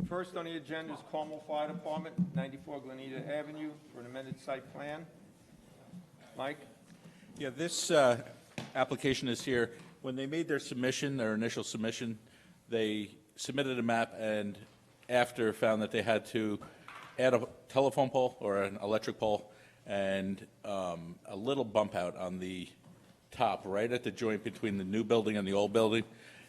First on the agenda is Carmel Fire Department, 94 Glenita Avenue, for an amended site plan. Mike? Yeah, this application is here. When they made their submission, their initial submission, they submitted a map and after found that they had to add a telephone pole or an electric pole and a little bump out on the top, right at the joint between the new building and the old building.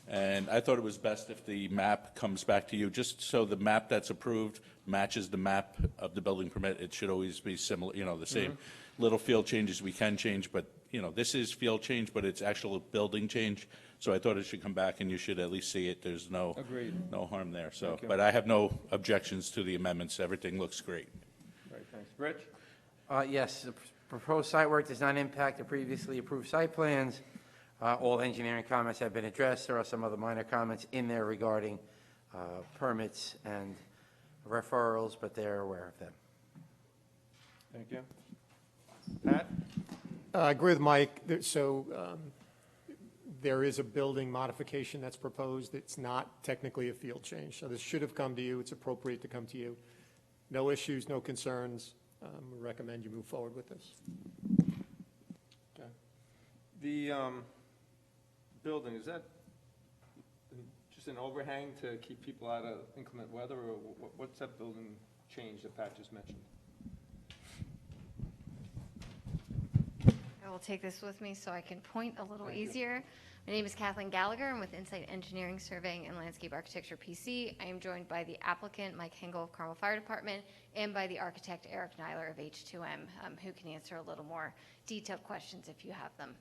And I thought it was best if the map comes back to you, just so the map that's approved matches the map of the building permit. It should always be similar, the same. Little field changes we can change, but, this is field change, but it's actual building change. So I thought it should come back and you should at least see it. There's no harm there. So, Thank you. but I have no objections to the amendments. Everything looks great. Great, thanks. Rich? Yes, the proposed site work does not impact the previously approved site plans. All engineering comments have been addressed. There are some other minor comments in there regarding permits and referrals, but they're aware of them. Thank you. Pat? I agree with Mike. There is a building modification that's proposed. It's not technically a field change. So this should have come to you. It's appropriate to come to you. No issues, no concerns. We recommend you move forward with this. Okay. The building, is that just an overhang to keep people out of inclement weather, or what's that building change that Pat just mentioned? I will take this with me so I can point a little Thank you. easier. My name is Kathleen Gallagher. I'm with Insight Engineering, Surveying, and Landscape Architecture, PC. I am joined by the applicant, Mike Hengel of Carmel Fire Department, and by the architect, Eric Nyler of H2M, who can answer a little more detailed questions if you have them.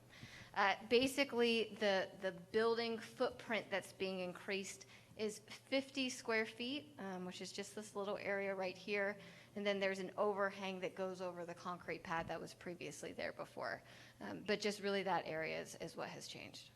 Basically, the building footprint that's being increased is 50 square feet, which is just this little area right here. And then there's an overhang that goes over the concrete pad that was previously there before. But just really that area is what has changed.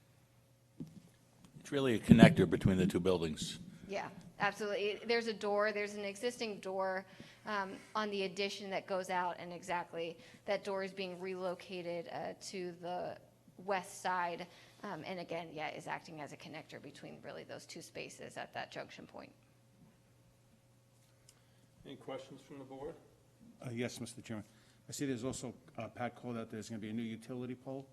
It's really a connector between the two buildings. Yeah, absolutely. There's a door, there's an existing door on the addition that goes out, and exactly that door is being relocated to the west side. And again, yeah, is acting as a connector between really those two spaces at that junction point. Any questions from the board? Yes, Mr. Chairman. I see there's also, Pat called out there's going to be a new utility pole.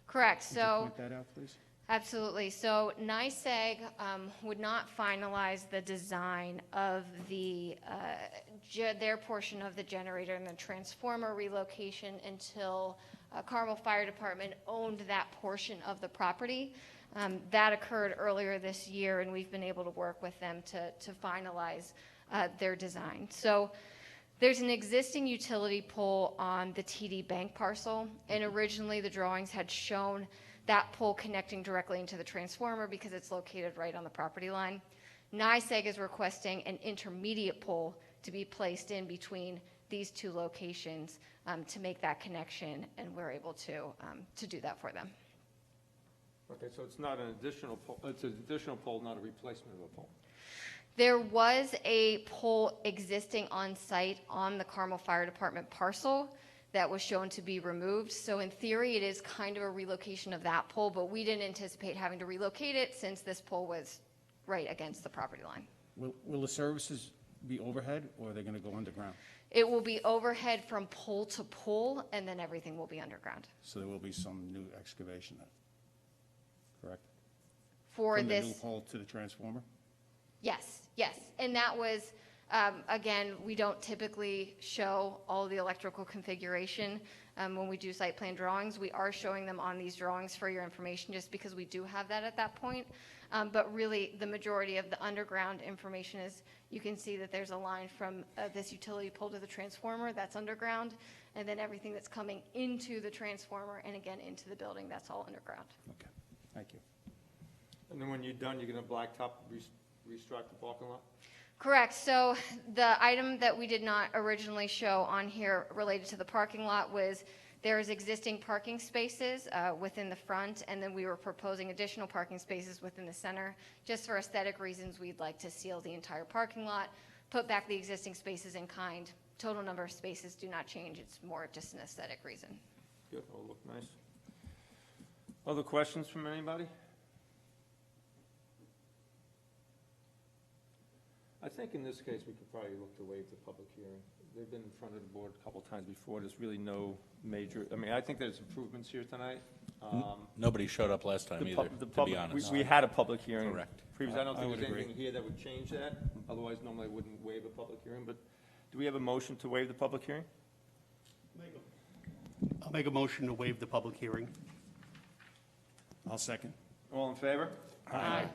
Correct. Could you So point that out, please? absolutely. So NYSEG would not finalize the design of their portion of the generator and the transformer relocation until Carmel Fire Department owned that portion of the property. That occurred earlier this year, and we've been able to work with them to finalize their design. So there's an existing utility pole on the TD Bank parcel, and originally the drawings had shown that pole connecting directly into the transformer because it's located right on the property line. NYSEG is requesting an intermediate pole to be placed in between these two locations to make that connection, and we're able to do that for them. Okay, so it's not an additional pole, it's an additional pole, not a replacement of a pole. There was a pole existing on site on the Carmel Fire Department parcel that was shown to be removed. So in theory, it is kind of a relocation of that pole, but we didn't anticipate having to relocate it since this pole was right against the property line. Will the services be overhead, or are they going to go underground? It will be overhead from pole to pole, and then everything will be underground. So there will be some new excavation then, correct? For From this, the new pole to the transformer? yes. And that was, again, we don't typically show all the electrical configuration when we do site plan drawings. We are showing them on these drawings for your information just because we do have that at that point. But really, the majority of the underground information is, you can see that there's a line from this utility pole to the transformer, that's underground, and then everything that's coming into the transformer and again into the building, that's all underground. Okay, thank you. And then when you're done, you're going to blacktop, restruct the parking lot? Correct. So the item that we did not originally show on here related to the parking lot was there's existing parking spaces within the front, and then we were proposing additional parking spaces within the center. Just for aesthetic reasons, we'd like to seal the entire parking lot, put back the existing spaces in kind. Total number of spaces do not change. It's more just an aesthetic reason. Good, it'll look nice. Other questions from anybody? I think in this case, we could probably look to waive the public hearing. They've been in front of the board a couple times before. There's really no major, I mean, I think there's improvements here tonight. Nobody showed up last time The either, pub- the to be public- honest. We had a public hearing. Correct. Previously, I don't I think would there's agree. anything here that would change that. Otherwise, normally I wouldn't waive a public hearing. But do we have a motion to waive the public hearing? I'll make a motion to waive the public hearing. I'll second. All in favor? Aye.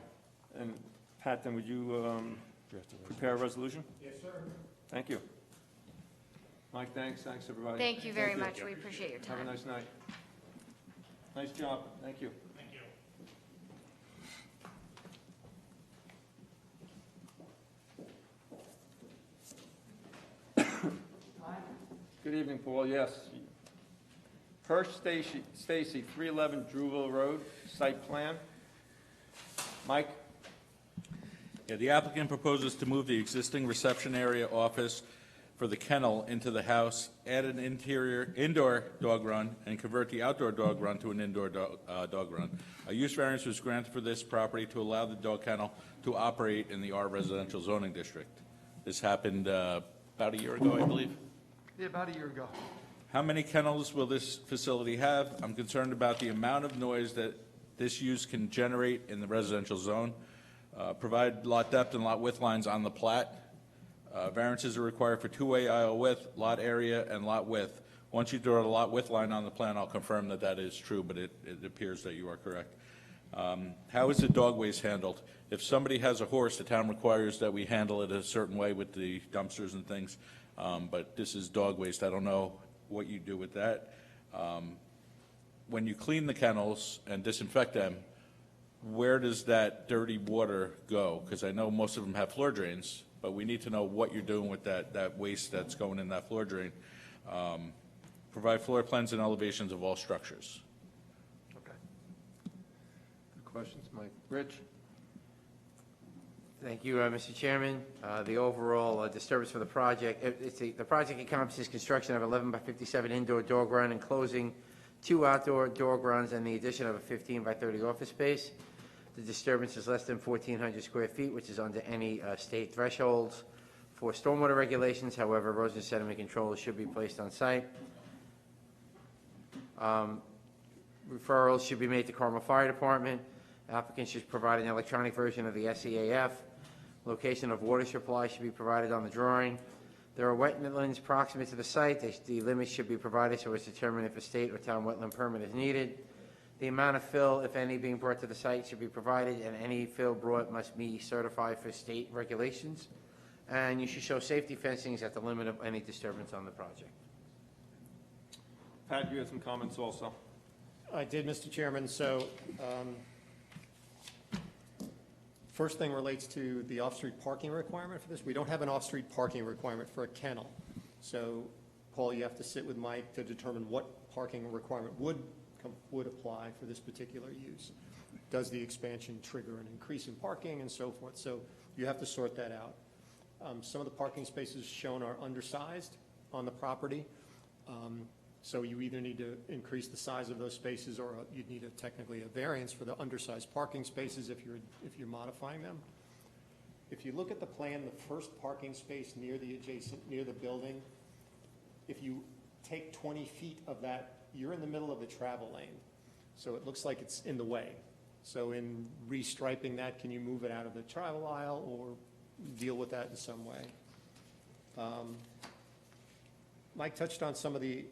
And Pat, then would you prepare a resolution? Yes, sir. Thank you. Mike, thanks. Thanks, everybody. Thank you very much. We appreciate your Have a time. nice night. Nice job. Thank you. Good evening, Paul. Yes. Hirsch Stacy, 311 Drewville Road, site plan. Mike? Yeah, the applicant proposes to move the existing reception area office for the kennel into the house, add an indoor dog run, and convert the outdoor dog run to an indoor dog run. A use variance was granted for this property to allow the dog kennel to operate in the R residential zoning district. This happened about a year ago, I believe. Yeah, about a year ago. How many kennels will this facility have? I'm concerned about the amount of noise that this use can generate in the residential zone. Provide lot depth and lot width lines on the plat. Variances are required for two-way aisle width, lot area, and lot width. Once you draw the lot width line on the plan, I'll confirm that that is true, but it appears that you are correct. How is the dog waste handled? If somebody has a horse, the town requires that we handle it a certain way with the dumpsters and things, but this is dog waste. I don't know what you do with that. When you clean the kennels and disinfect them, where does that dirty water go? Because I know most of them have floor drains, but we need to know what you're doing with that waste that's going in that floor drain. Provide floor plans and elevations of all structures. Okay. Good questions, Mike. Rich? Thank you, Mr. Chairman. The overall disturbance for the project, the project encompasses construction of 11 by 57 indoor dog run, enclosing 2 outdoor dog runs, and the addition of a 15 by 30 office space. The disturbance is less than 1,400 square feet, which is under any state thresholds. For stormwater regulations, however, erosion sediment controls should be placed on site. Referrals should be made to Carmel Fire Department. Applicants should provide an electronic version of the SEAF. Location of water supply should be provided on the drawing. There are wetlands proximate to the site. The limits should be provided so as to determine if a state or town wetland permit is needed. The amount of fill, if any, being brought to the site should be provided, and any fill brought must be certified for state regulations. And you should show safety fencings at the limit of any disturbance on the project. Pat, you have some comments also. I did, Mr. Chairman. So first thing relates to the off-street parking requirement for this. We don't have an off-street parking requirement for a kennel. So, Paul, you have to sit with Mike to determine what parking requirement would apply for this particular use. Does the expansion trigger an increase in parking and so forth? So you have to sort that out. Some of the parking spaces shown are undersized on the property. So you either need to increase the size of those spaces, or you'd need technically a variance for the undersized parking spaces if you're modifying them. If you look at the plan, the first parking space near the building, if you take 20 feet of that, you're in the middle of the travel lane. So it looks like it's in the way. So in restriping that, can you move it out of the travel aisle or deal with that in some way? Mike touched on some of the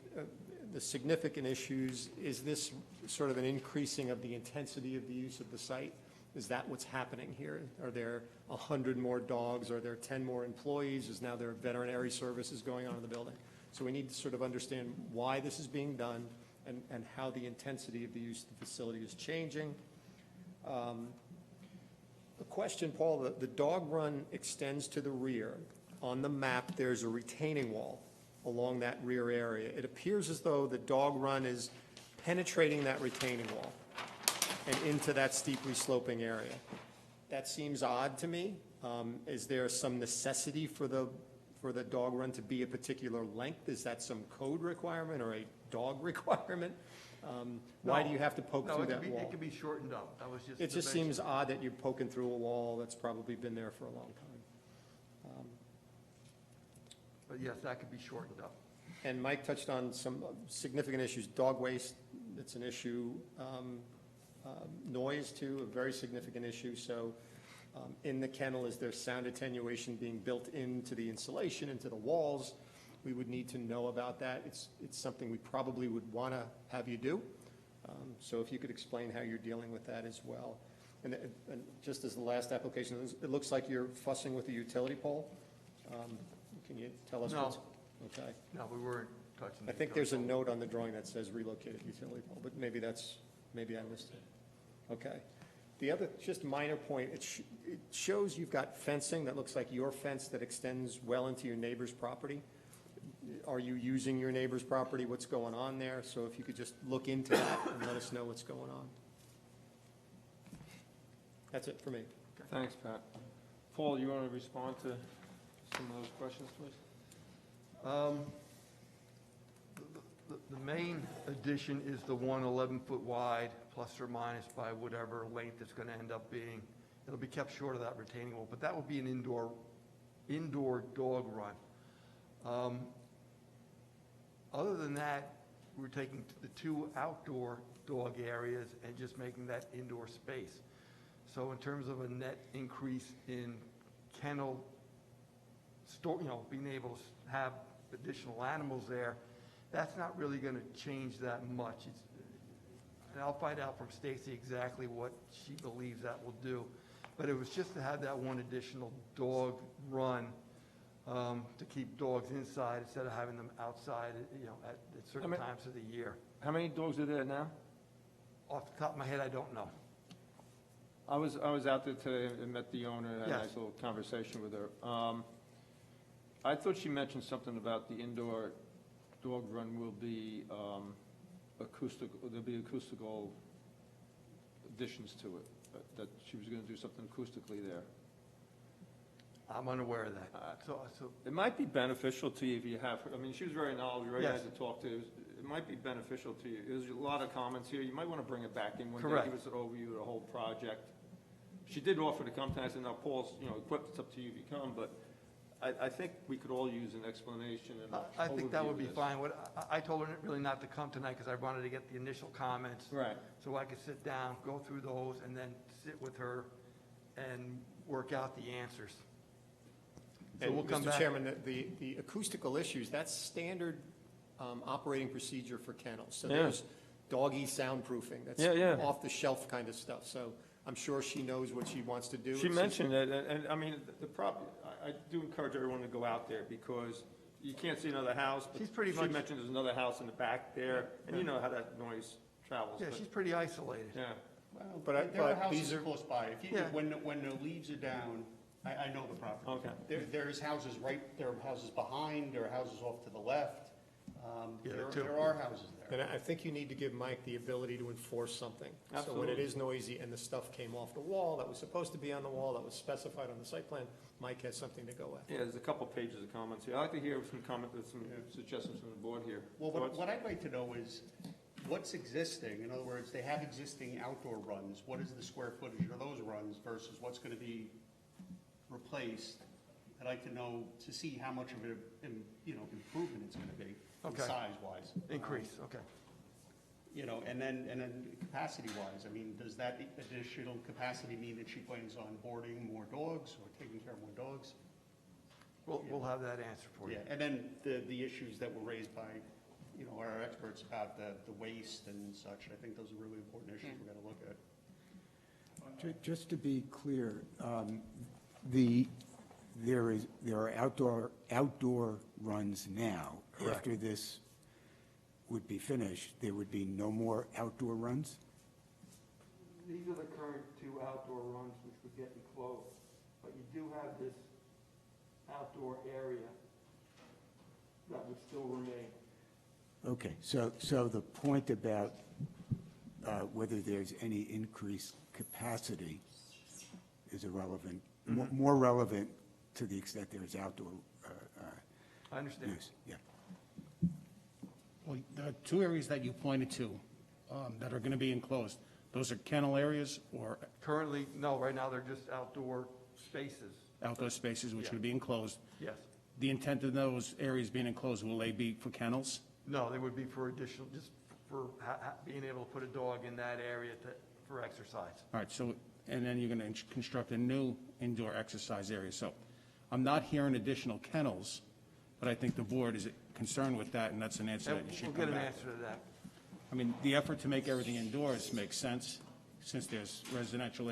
significant issues. Is this sort of an increasing of the intensity of the use of the site? Is that what's happening here? Are there 100 more dogs? Are there 10 more employees? Is now there veterinary services going on in the building? So we need to sort of understand why this is being done and how the intensity of the use of the facility is changing. A question, Paul, the dog run extends to the rear. On the map, there's a retaining wall along that rear area. It appears as though the dog run is penetrating that retaining wall and into that steeply sloping area. That seems odd to me. Is there some necessity for the dog run to be a particular length? Is that some code requirement or a dog requirement? Why do you have to poke through that wall? It can be shortened up. That was just. It just seems odd that you're poking through a wall that's probably been there for a long time. But yes, that could be shortened up. And Mike touched on some significant issues, dog waste, it's an issue, noise too, a very significant issue, so in the kennel, is there sound attenuation being built into the insulation, into the walls? We would need to know about that, it's something we probably would want to have you do, so if you could explain how you're dealing with that as well. And just as the last application, it looks like you're fussing with the utility pole, can you tell us No. what's? Okay. No, we weren't touching. I think there's a note on the drawing that says relocated utility pole, but maybe maybe I missed it. Okay. The other, just minor point, it shows you've got fencing that looks like your fence that extends well into your neighbor's property. Are you using your neighbor's property? What's going on there? So if you could just look into that and let us know what's going on. That's it for me. Thanks, Pat. Paul, you want to respond to some of those questions, please? The main addition is the one 11-foot wide, plus or minus by whatever length it's going to end up being. It'll be kept short of that retaining wall, but that will be an indoor dog run. Other than that, we're taking the two outdoor dog areas and just making that indoor space. So in terms of a net increase in kennel store, being able to have additional animals there, that's not really going to change that much. And I'll find out from Stacy exactly what she believes that will do. But it was just to have that one additional dog run to keep dogs inside instead of having them outside, at certain times of the year. How many dogs are there now? Off the top of my head, I don't know. I was out there today and met the owner, had a Yes. nice little conversation with her. I thought she mentioned something about the indoor dog run will be there'll be acoustical additions to it, that she was going to do something acoustically there. I'm unaware of that. So It might be beneficial to you if you have, she was very knowledgeable, very Yes. nice to talk to. It might be beneficial to you. There's a lot of comments here. You might want to bring it back in one day, Correct. give us an overview of the whole project. She did offer to come tonight. I said, now, Paul's, equipped, it's up to you if you come, but I think we could all use an explanation and I think that overview would of be this. fine. I told her really not to come tonight because I wanted to get the initial comments. Right. So I could sit down, go through those, and then sit with her and work out the answers. So And we'll come Mr. back. Chairman, the acoustical issues, that's standard operating procedure for kennels. So Yeah. there's doggy soundproofing, that's Yeah, yeah. off-the-shelf kind of stuff. So I'm sure she knows what she wants to do. She It's just- mentioned it, and the problem, I do encourage everyone to go out there because you can't see another house, but She's pretty she much- mentioned there's another house in the back there, and you know how that noise travels. Yeah, but- she's pretty isolated. Yeah. Well, But there are these houses are- close by. If you, Yeah. when the leaves are down, I know the property. Okay. There's houses there are houses behind, there are houses off to the left. Yeah, There too. there are houses there. And I think you need to give Mike the ability to enforce something. So when Absolutely. it is noisy and the stuff came off the wall that was supposed to be on the wall, that was specified on the site plan, Mike has something to go with. Yeah, there's a couple pages of comments here. I'd like to hear some suggestions from the board here. Well, Thoughts? what I'd like to know is what's existing? In other words, they have existing outdoor runs. What is the square footage of those runs versus what's going to be replaced? I'd like to know, to see how much of an, improvement it's going to be, Okay. size-wise. Increase, okay. And then capacity-wise, does that additional capacity mean that she plans on boarding more dogs or taking care of more dogs? We'll have that answer for you. Yeah, and then the issues that were raised by, our experts about the waste and such, I think those are really important issues we're gonna look at. Just to be clear, there are outdoor runs now. Correct. After this would be finished, there would be no more outdoor runs? These are the current two outdoor runs which would get enclosed, but you do have this outdoor area that would still remain. Okay, so the point about whether there's any increased capacity is irrelevant, more relevant to the extent there's outdoor I understand. use, yeah. Well, the two areas that you pointed to that are going to be enclosed, those are kennel areas or Currently, no, right now they're just outdoor spaces. outdoor spaces which Yeah. would be enclosed. Yes. the intent of those areas being enclosed, will they be for kennels? No, they would be for additional, just for being able to put a dog in that area for exercise. All right, so, and then you're going to construct a new indoor exercise area. So I'm not hearing additional kennels, but I think the board is concerned with that, and that's an answer that you We'll should get come an back. answer to that. I mean, the effort to make everything indoors makes sense, since there's residential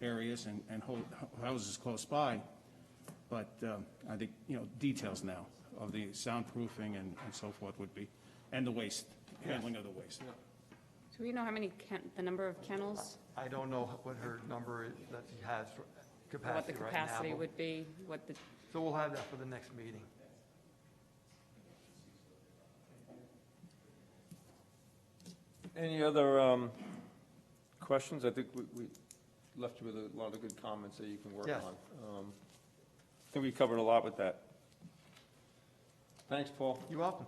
areas and houses close by. But I think, details now of the soundproofing and so forth would be, and the waste, handling of the waste. Do we know how many, the number of kennels? I don't know what her number is that she has for What the capacity right now. capacity but- would be, what the, So we'll have that for the next meeting. Any other questions? I think we left you with a lot of good comments that you can work Yes. on. I think we covered a lot with that. Thanks, Paul. You're welcome.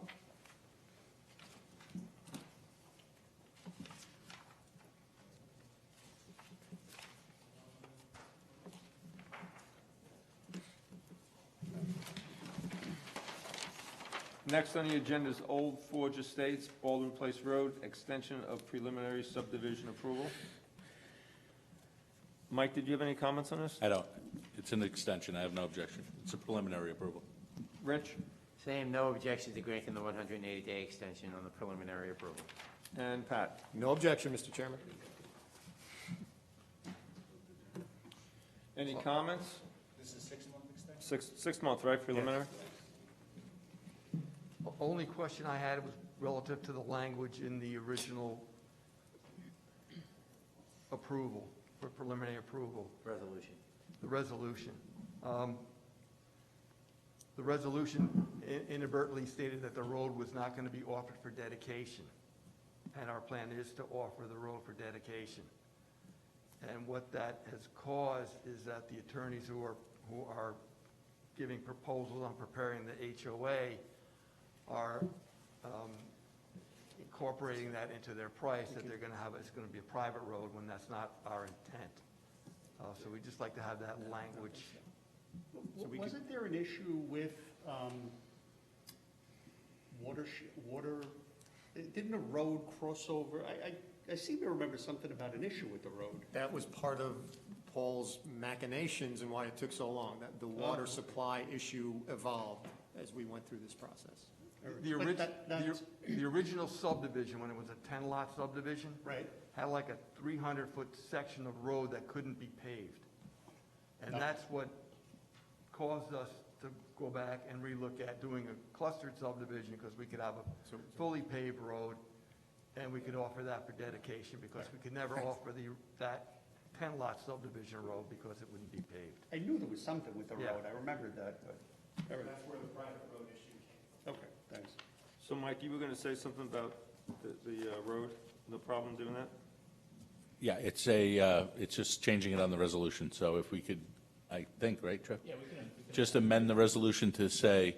Next on the agenda is Old Forge Estates, Baldwin Place Road, extension of preliminary subdivision approval. Mike, did you have any comments on this? I don't. It's an extension. I have no objection. It's a preliminary approval. Rich? Same, no objection to granting the 180-day extension on the preliminary approval. And Pat? No objection, Mr. Chairman. Any comments? This is a 6-month extension? Six month, right, preliminary? Only question I had was relative to the language in the original approval, for preliminary approval, Resolution. the resolution. The resolution inadvertently stated that the road was not going to be offered for dedication, and our plan is to offer the road for dedication. And what that has caused is that the attorneys who are giving proposals on preparing the HOA are incorporating that into their price, that they're going to have, it's going to be a private road when that's not our intent. So we'd just like to have that language. Wasn't there an issue with water, didn't a road cross over? I seem to remember something about an issue with the road. That was part of Paul's machinations and why it took so long, that the water supply issue evolved as we went through this process. The original subdivision, when it was a 10-lot subdivision, Right. had like a 300-foot section of road that couldn't be paved. And that's what caused us to go back and relook at doing a clustered subdivision, because we could have a fully paved road, and we could offer that for dedication, because we could never offer that 10-lot subdivision road because it wouldn't be paved. I knew there was something with the Yeah. road, I remembered that, but. That's where the private road issue came. Okay, thanks. So Mike, you were going to say something about the road, no problem doing that? Yeah, it's just changing it on the resolution. So if we could, I think, right, Trev? Yeah, we can. Just amend the resolution to say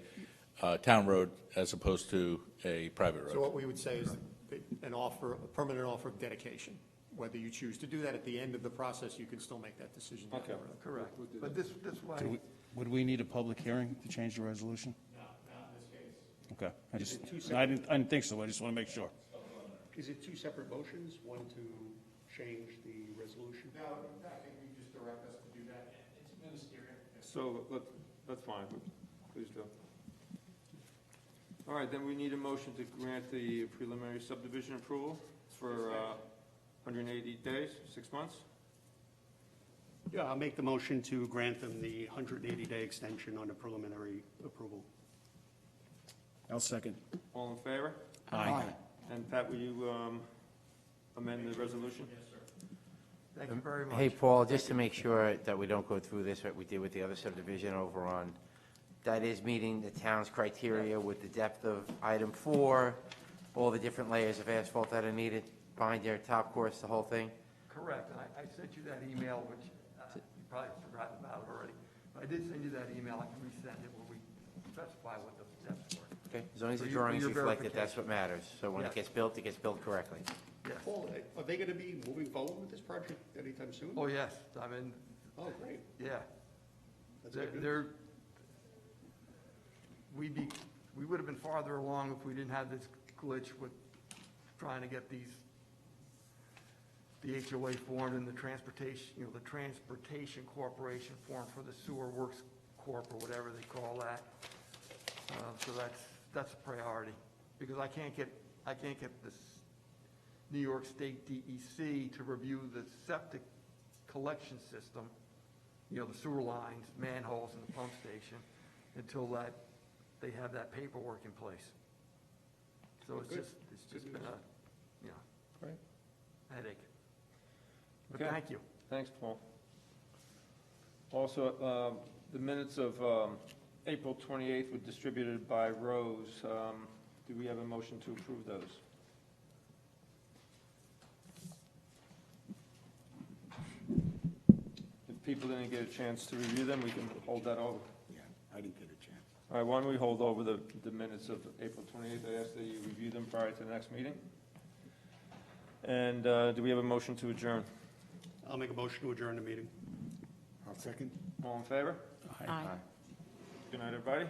town road as opposed to a private So road. what we would say is that a permanent offer of dedication. Whether you choose to do that at the end of the process, you can still make that decision. down the Okay. road. Correct. But this way, Would we need a public hearing to change the resolution? No, not in this case. Okay, Is it two I didn't think so, I just want to make sure. Is it two separate motions, one to change the resolution? No, I think you just direct us to do that. It's ministerial. So that's fine, please do. All right, then we need a motion to grant the preliminary subdivision approval for 180 days, 6 months. Yeah, I'll make the motion to grant them the 180-day extension on the preliminary approval. I'll second. All in favor? Aye. And Pat, will you amend the resolution? thank you very much. Hey, Paul, just to make sure that we don't go through this, what we did with the other subdivision over on, that is meeting the town's criteria with the depth of item 4, all the different layers of asphalt that are needed, binder, top course, the whole thing? Correct, and I sent you that email, which you probably forgotten about it already. But I did send you that email, I can resend it, where we specify what the steps were. Okay, as long as the For your drawings reflect it, that's verification. what matters. So when it Yes. gets built correctly. Yes. Paul, are they going to be moving forward with this project anytime soon? Oh, yes, I mean, Oh, great. yeah. That's good. They're, we would have been farther along if we didn't have this glitch with trying to get the HOA formed and the transportation, the Transportation Corporation formed for the Sewer Works Corp. Or whatever they call that. So that's a priority, because I can't get this New York State DEC to review the septic collection system, the sewer lines, manholes, and the pump station, until they have that paperwork in place. So it's just been a, Great. headache. But Okay. thank you. Thanks, Paul. Also, the minutes of April 28th were distributed by Rose. Do we have a motion to approve those? If people didn't get a chance to review them, we can hold that over. Yeah, I didn't get a chance. All right, why don't we hold over the minutes of April 28th? I ask that you review them prior to the next meeting. And do we have a motion to adjourn? I'll make a motion to adjourn the meeting. I'll second. All in favor? Aye. Good night, everybody.